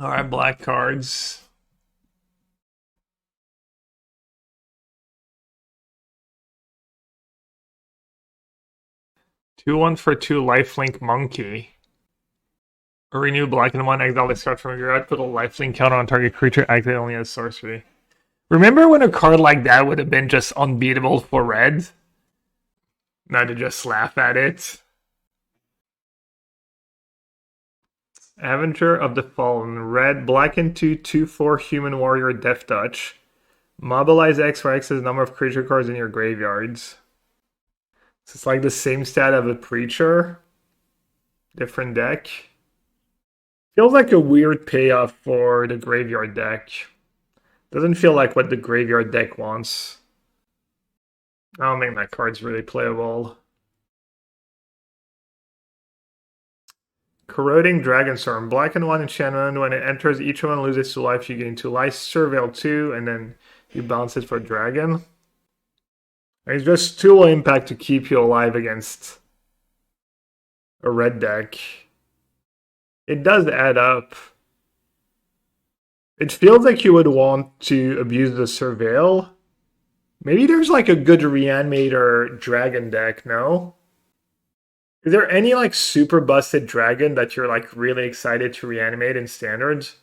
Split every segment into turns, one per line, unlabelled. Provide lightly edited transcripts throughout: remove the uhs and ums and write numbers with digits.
Alright, black cards. Two one for two lifelink monkey. Renew black and one exile this card from your hand. Put a lifelink counter on target creature. Activate only as sorcery. Remember when a card like that would have been just unbeatable for red? Now to just laugh at it. Avenger of the Fallen. Red, black and 2/2/4 human warrior death touch. Mobilize X for X as the number of creature cards in your graveyards. So it's like the same stat of a preacher. Different deck. Feels like a weird payoff for the graveyard deck. Doesn't feel like what the graveyard deck wants. I don't think that card's really playable. Corroding Dragonstorm. Black and 1 enchantment. When it enters, each one loses 2 life. You gain 2 life. Surveil 2, and then you bounce it for dragon. It's just too low impact to keep you alive against a red deck. It does add up. It feels like you would want to abuse the Surveil. Maybe there's like a good Reanimator dragon deck, no? Is there any like super busted dragon that you're like really excited to reanimate in standards?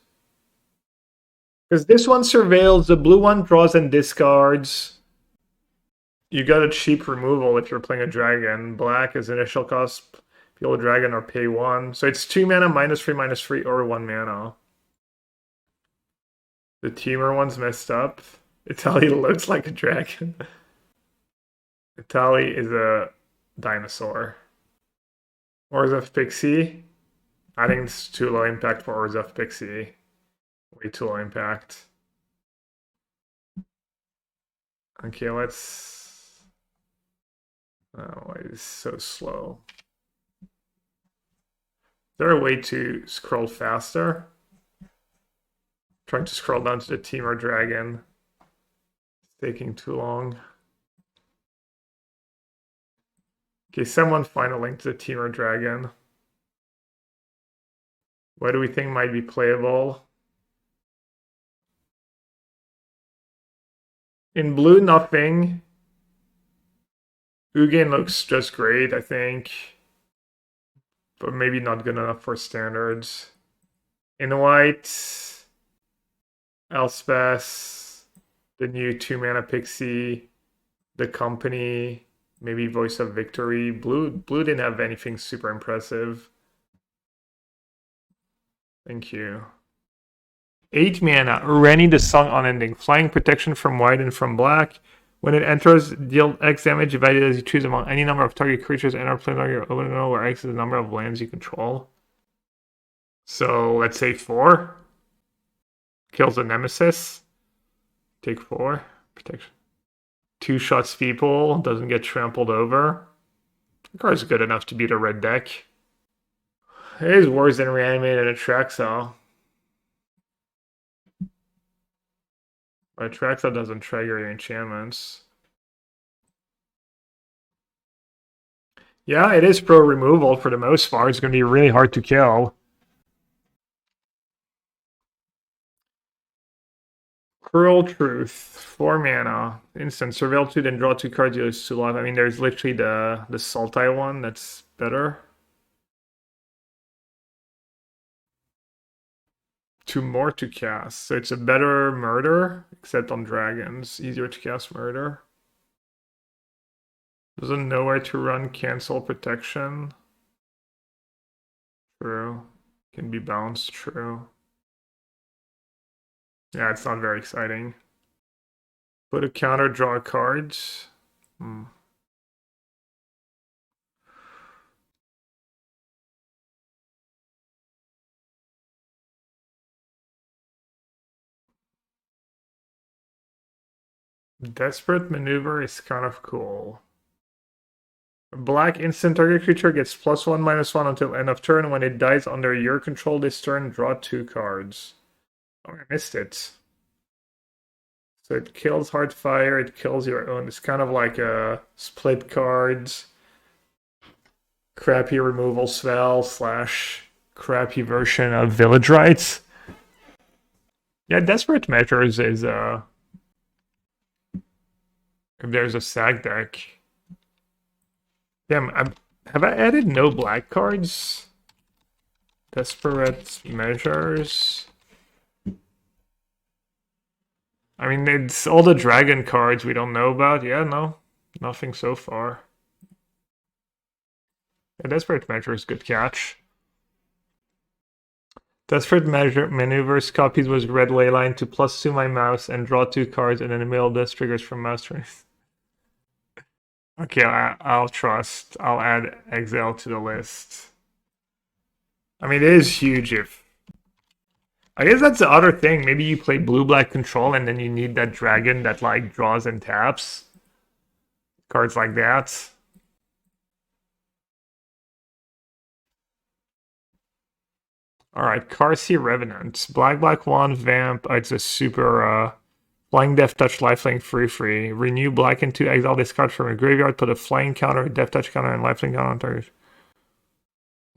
Because this one surveils, the blue one draws and discards. You got a cheap removal if you're playing a dragon. Black is initial cost, peel a dragon or pay 1. So it's 2 mana, -3/-3, or 1 mana. The Teamer one's messed up. Itali looks like a dragon. Itali is a dinosaur. Orzhov Pixie. I think it's too low impact for Orzhov Pixie. Way too low impact. Okay, let's... Oh, it's so slow. Is there a way to scroll faster? Trying to scroll down to the Teamer Dragon. It's taking too long. Okay, someone find a link to the Teamer Dragon. What do we think might be playable? In blue, nothing. Ugin looks just great, I think. But maybe not good enough for standards. In white, Elspeth, the new 2 mana Pixie, the Company, maybe Voice of Victory. Blue didn't have anything super impressive. Thank you. 8 mana, Rennie the Song Unending. Flying protection from white and from black. When it enters, deal X damage divided as you choose among any number of target creatures and or planar your own, where X is the number of lands you control. So let's say 4. Kills a nemesis. Take 4. Protection. 2 shots people. Doesn't get trampled over. The card's good enough to beat a red deck. It is worse than Reanimated Atraxa. But Atraxa doesn't trigger your enchantments. Yeah, it is pro removal for the most part. It's going to be really hard to kill. Cruel Truth, 4 mana, instant. Surveil 2, then draw 2 cards, you lose 2 life. I mean, there's literally the Sultai one that's better. 2 more to cast. So it's a better murder, except on dragons. Easier to cast murder. Doesn't know where to run, cancel protection. True. Can be bounced, true. Yeah, it's not very exciting. Put a counter, draw cards. Desperate Maneuver is kind of cool. A black instant target creature gets +1/-1 until end of turn. When it dies under your control this turn, draw 2 cards. Oh, I missed it. So it kills Heartfire, it kills your own. It's kind of like a split cards, crappy removal spell / crappy version of Village Rites. Yeah, Desperate Measures is if there's a sack deck. Damn, have I added no black cards? Desperate Measures. I mean, it's all the dragon cards we don't know about. Yeah, no, nothing so far. Yeah, Desperate Measures, good catch. Desperate Maneuvers copies was red leyline to +2 my mouse and draw 2 cards, and in the middle of this triggers from mouse turn. Okay, I'll trust. I'll add Exile to the list. I mean, it is huge if... I guess that's the other thing. Maybe you play blue-black control and then you need that dragon that, like, draws and taps. Cards like that. Alright, Carsey Revenant. Black 1, Vamp. It's a super, Flying Death Touch, Lifelink, free. Renew black into exile this card from a graveyard, put a flying counter, Death Touch counter, and Lifelink counter on target.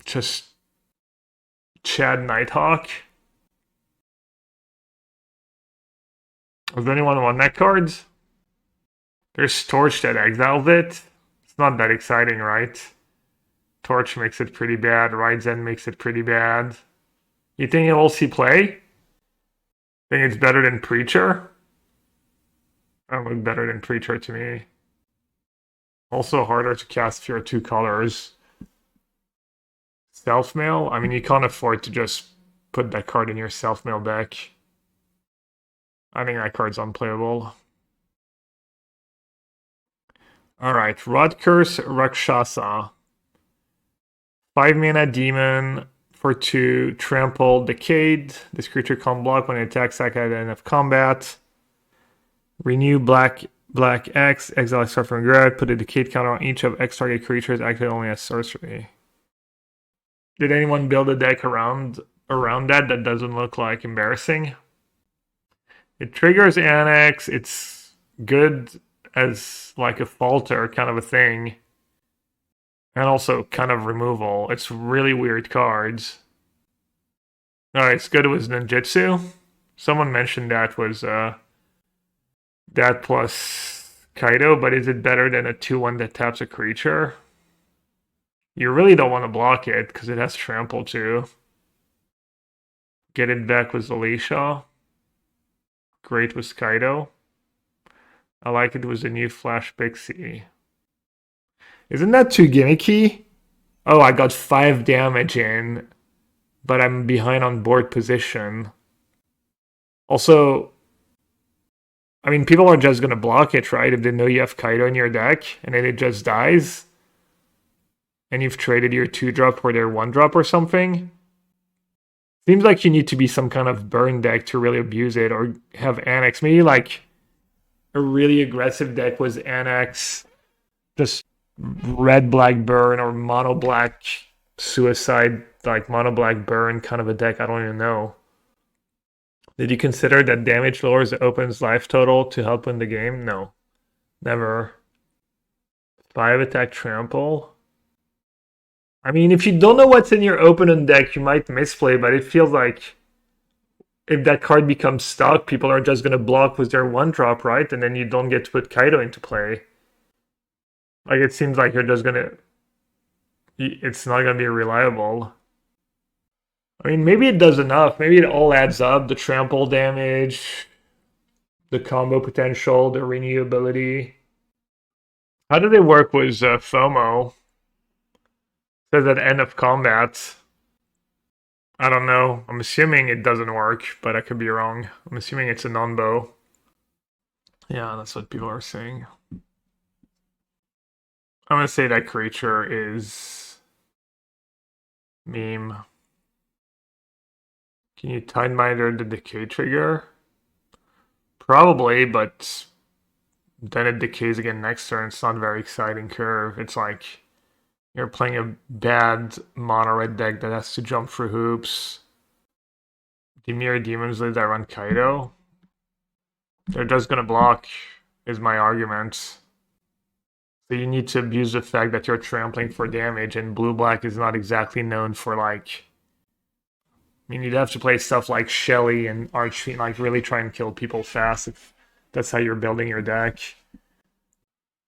Just Chad Nighthawk. Does anyone want that card? There's Torch that exiles it. It's not that exciting, right? Torch makes it pretty bad. Ride's End makes it pretty bad. You think it will see play? Think it's better than Preacher? That look better than Preacher to me. Also harder to cast if you're 2 colors. Self-mail? I mean, you can't afford to just put that card in your self-mail deck. I think that card's unplayable. Alright, Rodkur's Rakshasa. 5 mana demon for 2, trample, decayed. This creature can't block when it attacks at the end of combat. Renew black X, exile X from graveyard, put a decayed counter on each of X target creatures, activate only as sorcery. Did anyone build a deck around that doesn't look like embarrassing? It triggers Annex, it's good as like a falter kind of a thing. And also kind of removal. It's really weird cards. Alright, it's good it was ninjutsu. Someone mentioned that was that plus Kaido, but is it better than a 2-1 that taps a creature? You really don't want to block it because it has trample too. Get it back with Alicia. Great with Kaido. I like it with a new Flash Pixie. Isn't that too gimmicky? Oh, I got 5 damage in, but I'm behind on board position. Also, I mean, people are just going to block it, right? If they know you have Kaido in your deck, and then it just dies, and you've traded your 2-drop for their 1-drop or something. Seems like you need to be some kind of burn deck to really abuse it, or have Annex. Maybe like a really aggressive deck was Annex, just red-black burn, or mono-black suicide, like mono-black burn kind of a deck. I don't even know. Did you consider that damage lowers the opponent's life total to help win the game? No. Never. 5 attack trample. I mean, if you don't know what's in your opponent deck, you might misplay, but it feels like if that card becomes stuck, people are just going to block with their 1-drop, right? And then you don't get to put Kaido into play. Like, it seems like you're just going to... It's not going to be reliable. I mean, maybe it does enough. Maybe it all adds up. The trample damage, the combo potential, the renewability. How do they work with FOMO? It says at end of combat. I don't know. I'm assuming it doesn't work, but I could be wrong. I'm assuming it's a non-bow. Yeah, that's what people are saying. I'm going to say that creature is meme. Can you Tideminder the decay trigger? Probably, but then it decays again next turn. It's not a very exciting curve. It's like you're playing a bad mono-red deck that has to jump through hoops. Dimir Demons that run Kaido. They're just gonna block, is my argument. So you need to abuse the fact that you're trampling for damage, and blue-black is not exactly known for like I mean, you'd have to play stuff like Shelly and Archfiend, like really try and kill people fast if that's how you're building your deck.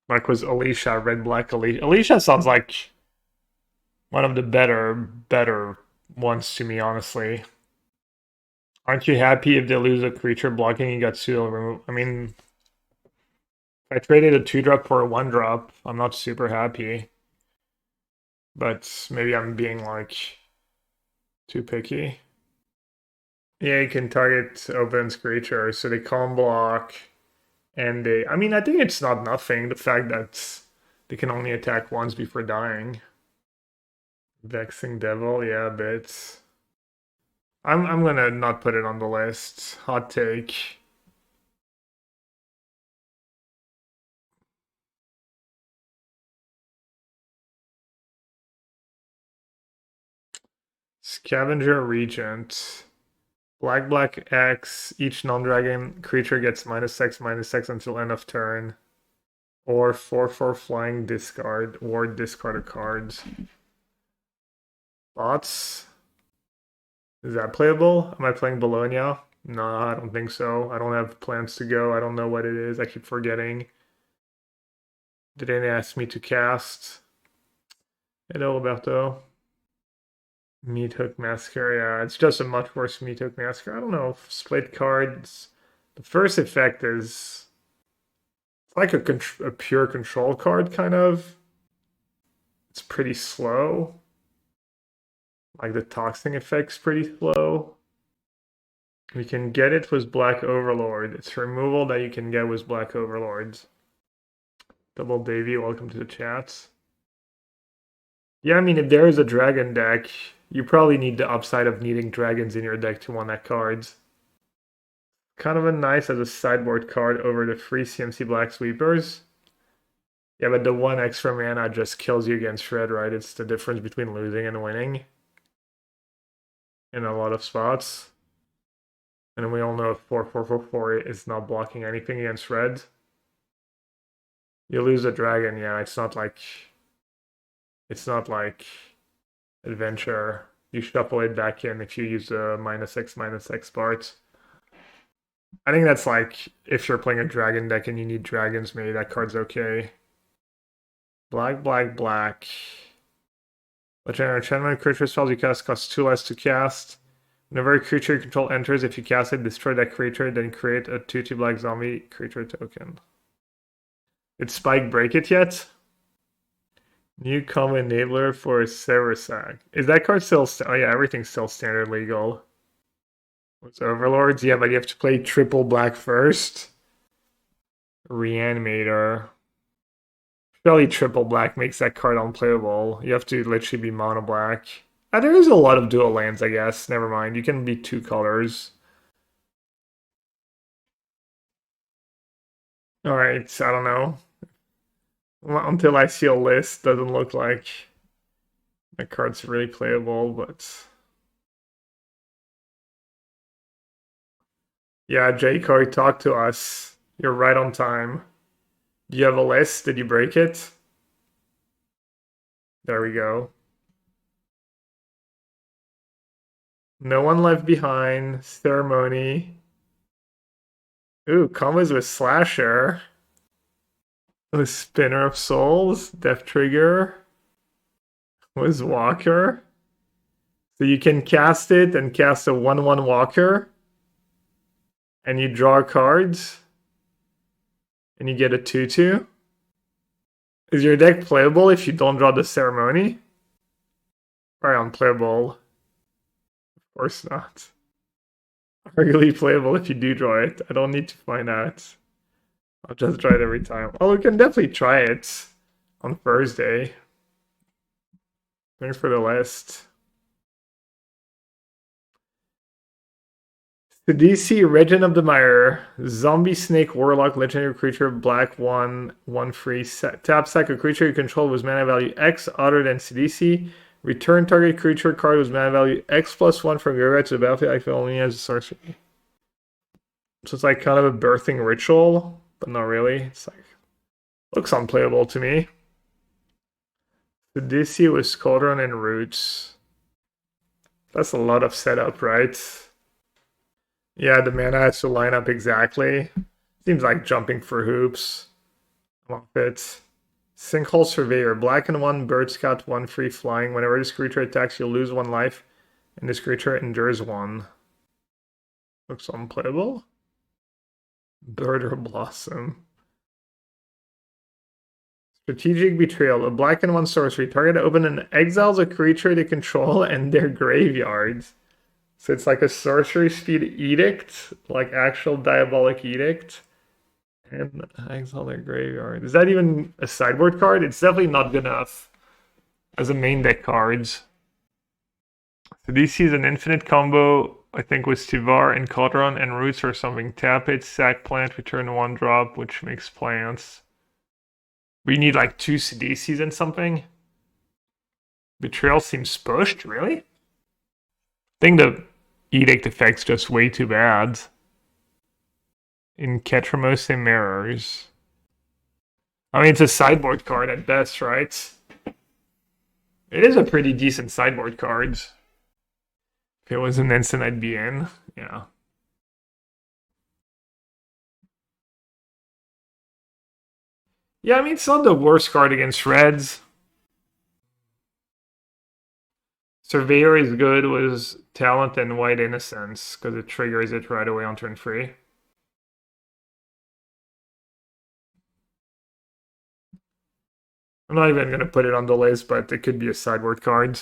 Like was Alicia, red black Alicia. Alicia sounds like one of the better ones to me, honestly. Aren't you happy if they lose a creature blocking you got pseudo remove? I mean, if I traded a 2-drop for a 1-drop, I'm not super happy. But maybe I'm being like too picky. Yeah, you can target opponent's creature, so they can't block. And they, I mean, I think it's not nothing, the fact that they can only attack once before dying. Vexing Devil, yeah, but I'm gonna not put it on the list. Hot take. Scavenger Regent. Black X. Each non-dragon creature gets -X until end of turn. Or 4/4 flying discard or discard a card. Thoughts? Is that playable? Am I playing Bologna? No, I don't think so. I don't have plans to go. I don't know what it is. I keep forgetting. Did they ask me to cast? Hello, Alberto. Meat Hook Massacre. Yeah, it's just a much worse Meat Hook Massacre. I don't know. Split cards. The first effect is it's like a pure control card, kind of. It's pretty slow. Like the toxin effect's pretty slow. We can get it with Black Overlord. It's removal that you can get with Black Overlords. Double Davy, welcome to the chat. Yeah, I mean, if there is a dragon deck, you probably need the upside of needing dragons in your deck to win that cards. Kind of a nice as a sideboard card over the free CMC Black Sweepers. Yeah, but the 1 extra mana just kills you against Shred, right? It's the difference between losing and winning in a lot of spots. And we all know 4/4/4/4 is not blocking anything against red. You lose a dragon, yeah, it's not like adventure. You shuffle it back in if you use the -X part. I think that's like if you're playing a dragon deck and you need dragons, maybe that card's okay. Black. Legendary enchantment creature spells you cast cost 2 less to cast. Whenever a creature you control enters, if you cast it, destroy that creature, then create a 2/2 black zombie creature token. Did Spike break it yet? New common enabler for Sarasak. Is that card still? Oh yeah, everything's still standard legal. What's Overlords? Yeah, but you have to play triple black first. Reanimator. Surely triple black makes that card unplayable. You have to literally be mono black. There is a lot of dual lands, I guess. Never mind. You can be 2 colors. Alright, I don't know. Until I see a list, doesn't look like that card's really playable, but yeah, J-Card, talk to us. You're right on time. Do you have a list? Did you break it? There we go. No One Left Behind, Ceremony. Ooh, combos with Slasher. The Spinner of Souls, Death Trigger. Was Walker. So you can cast it and cast a 1/1 Walker. And you draw cards. And you get a 2/2. Is your deck playable if you don't draw the Ceremony? Probably unplayable. Of course not. Arguably playable if you do draw it. I don't need to find out. I'll just try it every time. Oh, we can definitely try it on Thursday. Thanks for the list. Sidisi, Regent of the Mire, Zombie Snake Warlock, Legendary Creature, Black 1 free. Tap sack a creature you control with mana value X other than Sidisi. Return target creature card with mana value X+1 from your red to the battlefield active only as a sorcery. So it's like kind of a birthing ritual, but not really. It's like looks unplayable to me. Sidisi with Cauldron and Roots. That's a lot of setup, right? Yeah, the mana has to line up exactly. Seems like jumping for hoops. Love it. Sinkhole Surveyor. Black and 1, Bird Scout, 1 free flying. Whenever this creature attacks, you'll lose 1 life, and this creature endures 1. Looks unplayable. Bird or Blossom. Strategic Betrayal. A black and 1 sorcery. Target open and exiles a creature they control and their graveyards. So it's like a sorcery speed edict, like actual diabolic edict. And exile their graveyard. Is that even a sideboard card? It's definitely not good enough as a main deck cards. So DC is an infinite combo, I think, with Stivar and Cauldron and Roots or something. Tap it, sack plant, return 1 drop, which makes plants. We need like 2 CDCs and something. Betrayal seems pushed, really? I think the edict effect's just way too bad. In Ketramose Mirrors. I mean, it's a sideboard card at best, right? It is a pretty decent sideboard card. If it was an instant, I'd be in. Yeah. Yeah, I mean, it's not the worst card against Reds. Surveyor is good with Talent and White Innocence, because it triggers it right away on turn 3. I'm not even going to put it on the list, but it could be a sideboard card.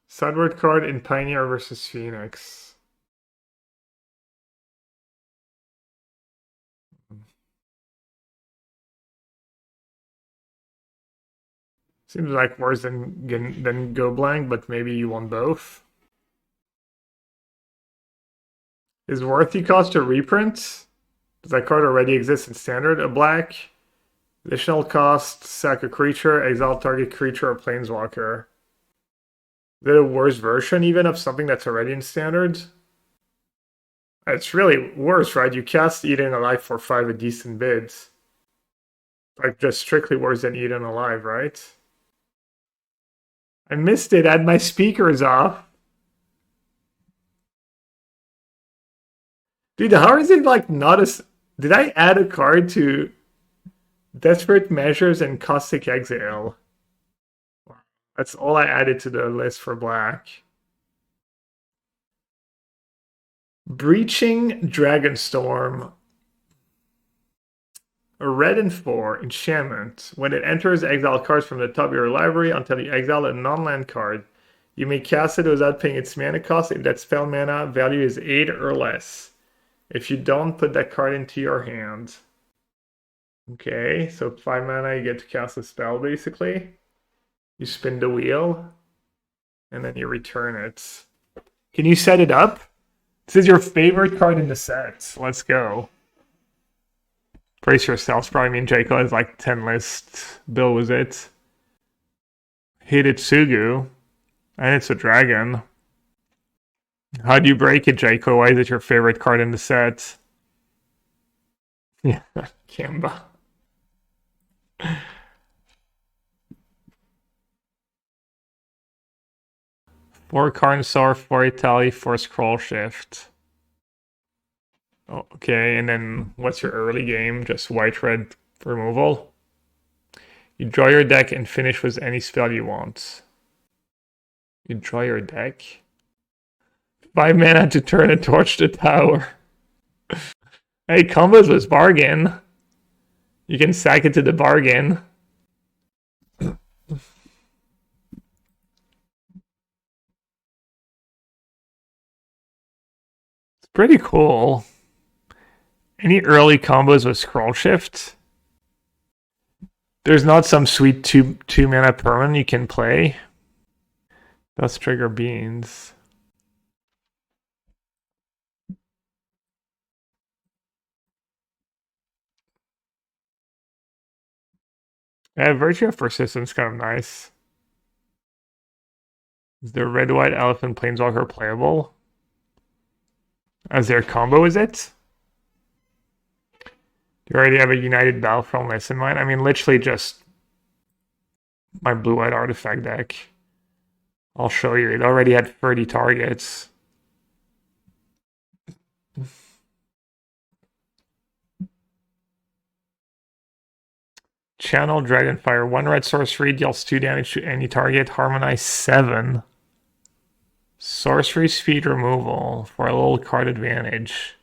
Sideboard card in Pioneer versus Phoenix. Seems like worse than Go Blank, but maybe you want both. Is Worthy cost a reprint? Does that card already exist in Standard? A black. Additional cost, sack a creature, exile target creature or planeswalker. Is it a worse version even of something that's already in Standard? It's really worse, right? You cast Eaten Alive for 5 at decent bids. Like just strictly worse than Eaten Alive, right? I missed it. I had my speakers off. Dude, how is it like not a... Did I add a card to Desperate Measures and Caustic Exile? That's all I added to the list for black. Breaching Dragonstorm. A red and 4 enchantment. When it enters, exile cards from the top of your library until you exile a non-land card. You may cast it without paying its mana cost if that spell mana value is 8 or less. If you don't, put that card into your hand. Okay, so 5 mana, you get to cast a spell basically. You spin the wheel, and then you return it. Can you set it up? This is your favorite card in the set. Let's go. Brace yourselves. Probably mean Jaco has like 10 lists. Bill was it. Hidetsugu. And it's a dragon. How do you break it, Jaco? Why is it your favorite card in the set? Yeah, Kamba. Four Carnosaur, 4 Itali, 4 Scroll Shift. Oh, okay, and then what's your early game? Just white-red removal? You draw your deck and finish with any spell you want. You draw your deck? 5 mana to turn and torch the tower. Hey, combos was bargain. You can sack it to the bargain. It's pretty cool. Any early combos with Scroll Shift? There's not some sweet two mana permanent you can play. Does trigger beans. Yeah, Virtue of Persistence kind of nice. Is the red-white elephant planeswalker playable? As their combo, is it? you already have a United Battlefront list in mind? I mean, literally just my blue-white artifact deck. I'll show you. It already had 30 targets. Channel Dragonfire. 1 red sorcery deals 2 damage to any target. Harmonize 7. Sorcery speed removal for a little card advantage.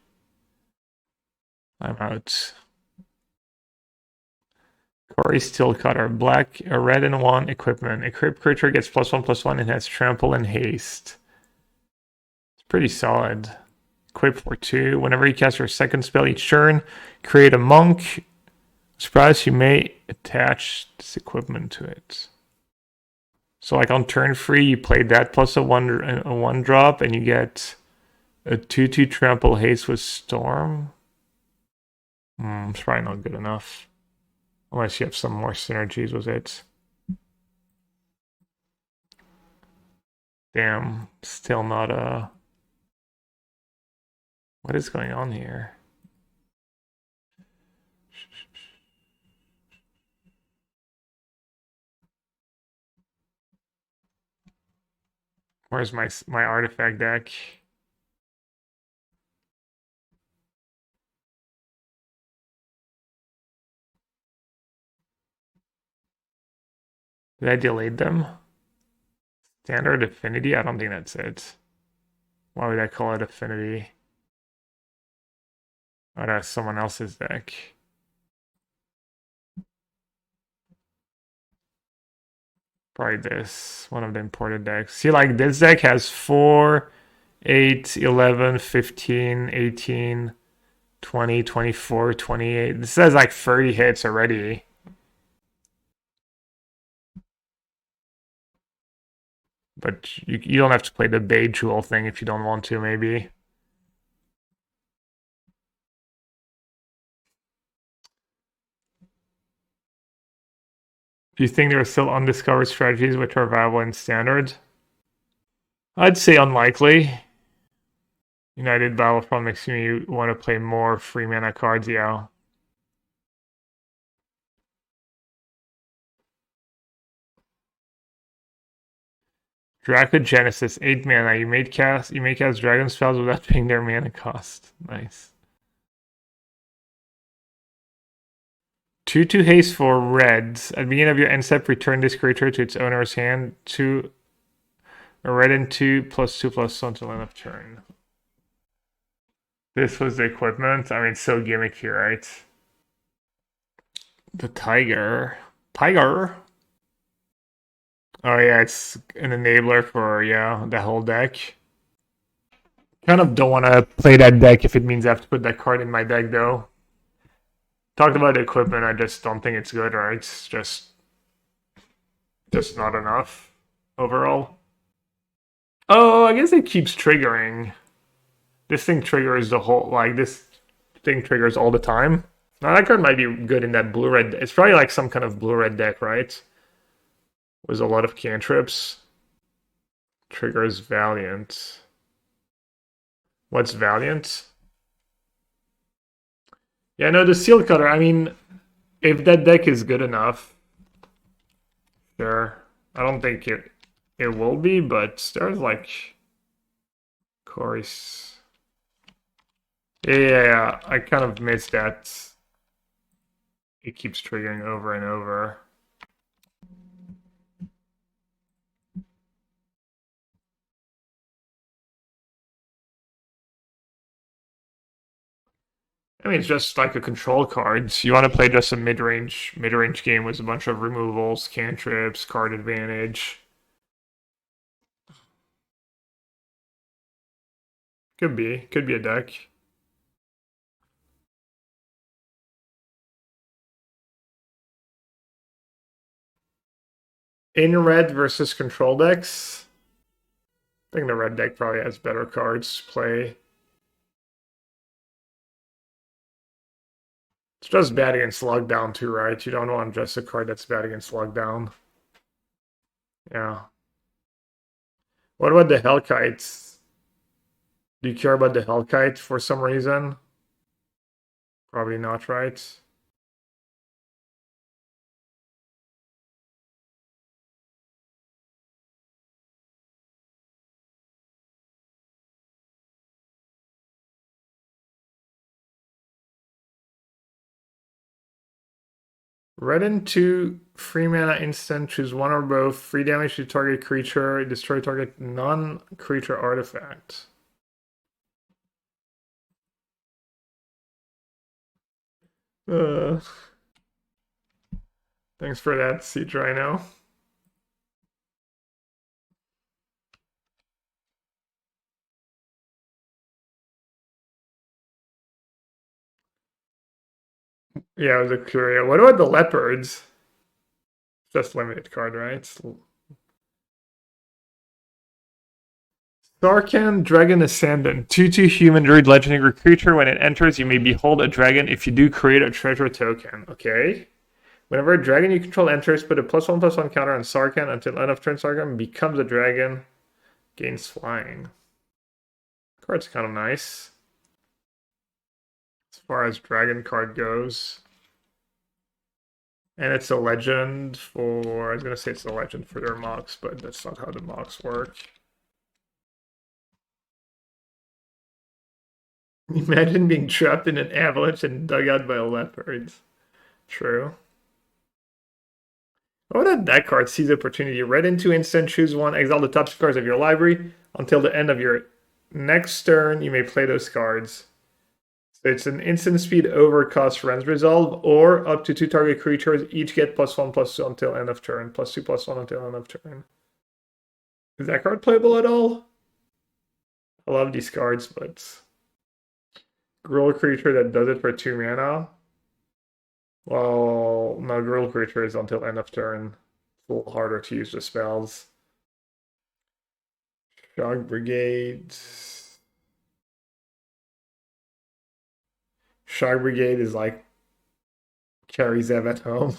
I'm out. Corey Steelcutter. Black, a red and 1 equipment. Equipped creature gets +1/+1 and has trample and haste. It's pretty solid. Equip for 2. Whenever you cast your second spell each turn, create a monk. Surprise, you may attach this equipment to it. So like on turn 3, you play that plus a 1 drop, and you get a 2/2 trample haste with storm. It's probably not good enough. Unless you have some more synergies with it. Damn, still not a... What is going on here? Where's my artifact deck? Did I delete them? Standard Affinity? I don't think that's it. Why would I call it Affinity? Oh, that's someone else's deck. Probably this, one of the imported decks. See, like this deck has 4, 8, 11, 15, 18, 20, 24, 28. This has like 30 hits already. But you don't have to play the Bait Jewel thing if you don't want to, maybe. Do you think there are still undiscovered strategies which are viable in Standard? I'd say unlikely. United Battlefront makes me want to play more free mana cards, yeah. Dracogenesis, 8 mana. You may cast dragon spells without paying their mana cost. Nice. 2/2 haste for reds. At the beginning of your end step, return this creature to its owner's hand. 2 a red and 2/2/+2/+1 until end of turn. This was the equipment. I mean, so gimmicky, right? The tiger. Tiger? Oh yeah, it's an enabler for, yeah, the whole deck. Kind of don't want to play that deck if it means I have to put that card in my deck, though. Talked about the equipment, I just don't think it's good, right? It's just not enough overall. Oh, I guess it keeps triggering. This thing triggers the whole, like, this thing triggers all the time. Now, that card might be good in that blue-red. It's probably like some kind of blue-red deck, right? With a lot of cantrips. Triggers Valiant. What's Valiant? Yeah, no, the Seal Cutter, I mean, if that deck is good enough, sure. I don't think it will be, but there's like Corey's. Yeah, I kind of missed that. It keeps triggering over and over. I mean, it's just like a control card. You want to play just a mid-range game with a bunch of removals, cantrips, card advantage. Could be a deck. In red versus control decks, I think the red deck probably has better cards to play. It's just bad against lockdown too, right? You don't want just a card that's bad against lockdown. Yeah. What about the Hellkites? Do you care about the Hellkite for some reason? Probably not, right? Red and 2, free mana instant, choose one or both. Free damage to target creature, destroy target non-creature artifact. Thanks for that, Siege Rhino. Yeah, it was a curio. What about the leopards? Just limited card, right? Sarkhan, Dragon Ascendant. 2/2 human druid legendary creature. When it enters, you may behold a dragon. If you do, create a treasure token. Okay. Whenever a dragon you control enters, put a +1/+1 counter on Sarkhan until end of turn. Sarkhan becomes a dragon, gains flying. Card's kind of nice. As far as dragon card goes. And it's a legend for, I was going to say it's a legend for their mocks, but that's not how the mocks work. Imagine being trapped in an avalanche and dug out by leopards. True. Oh, that card, seize opportunity. Red into instant, choose one, exile the top 2 cards of your library. Until the end of your next turn, you may play those cards. So it's an instant speed overcost Ren's Resolve, or up to 2 target creatures each get +1/+2 until end of turn, +2/+1 until end of turn. Is that card playable at all? I love these cards, but Gruul creature that does it for 2 mana. Well, no, Gruul creature is until end of turn. It's a little harder to use the spells. Shock Brigade. Shock Brigade is like carry Zev at home.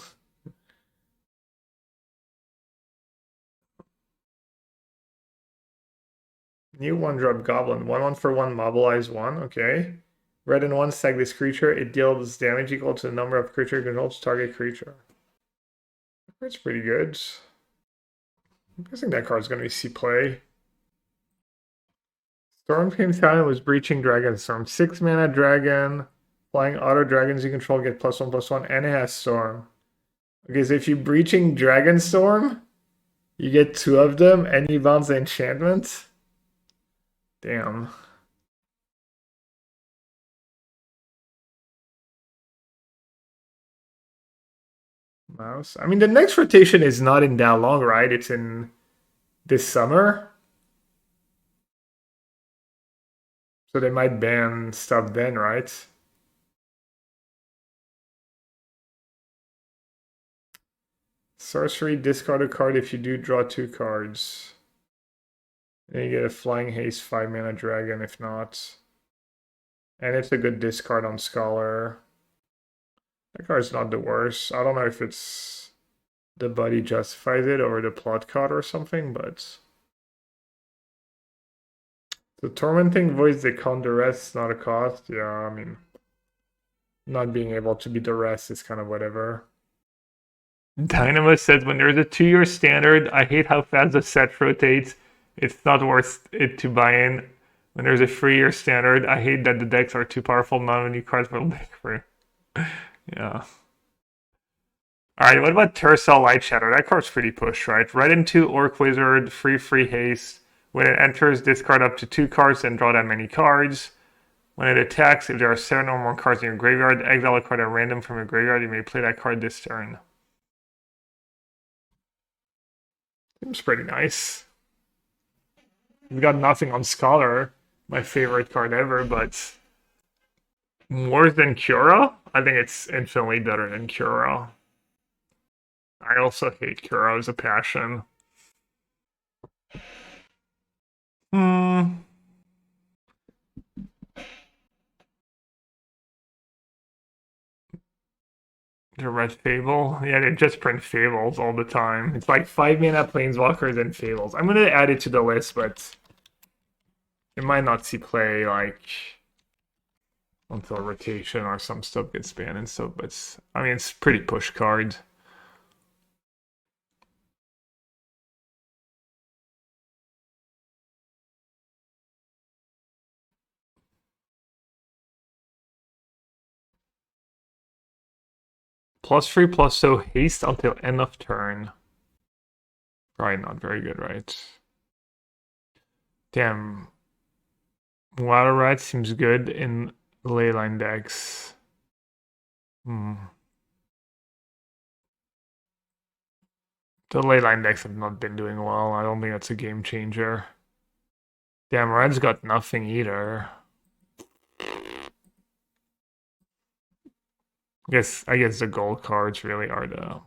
New 1-drop Goblin. 1/1 for 1, mobilize 1. Okay. Red and 1, sack this creature. It deals damage equal to the number of creature controls target creature. That's pretty good. I'm guessing that card's going to see play. Stormcame Talon was Breaching Dragonstorm. 6 mana dragon. Flying auto dragons you control get +1/+1, and it has Storm. Okay, so if you Breaching Dragonstorm, you get 2 of them, and you bounce the enchantment. Damn. Mouse. I mean, the next rotation is not in that long, right? It's in this summer. So they might ban stuff then, right? Sorcery, discard a card if you do draw 2 cards. Then you get a Flying Haste 5 mana dragon if not. And it's a good discard on Scholar. That card's not the worst. I don't know if it's the buddy justifies it or the plot card or something, but the Tormenting Voice, they count the rest, not a cost. Yeah, I mean, not being able to beat the rest is kind of whatever. Dynamo says, when there's a 2-year standard, I hate how fast the set rotates. It's not worth it to buy in. When there's a 3-year standard, I hate that the decks are too powerful. Not many cards will make for. Yeah. Alright, what about Tercel Light Shadow? That card's pretty pushed, right? Red into Orc Wizard, free haste. When it enters, discard up to 2 cards and draw that many cards. When it attacks, if there are 7 or more cards in your graveyard, exile a card at random from your graveyard. You may play that card this turn. Seems pretty nice. We've got nothing on Scholar, my favorite card ever, but worse than Cura? I think it's infinitely better than Cura. I also hate Cura as a passion. The Red Fable? Yeah, they just print Fables all the time. It's like 5 mana Planeswalkers and Fables. I'm gonna add it to the list, but it might not see play like until rotation or some stuff gets banned and stuff. But I mean, it's pretty push card. +3 plus so haste until end of turn. Probably not very good, right? Damn. Water Rat seems good in Leyline decks. The Leyline decks have not been doing well. I don't think that's a game changer. Damn, Red's got nothing either. I guess the gold cards really are the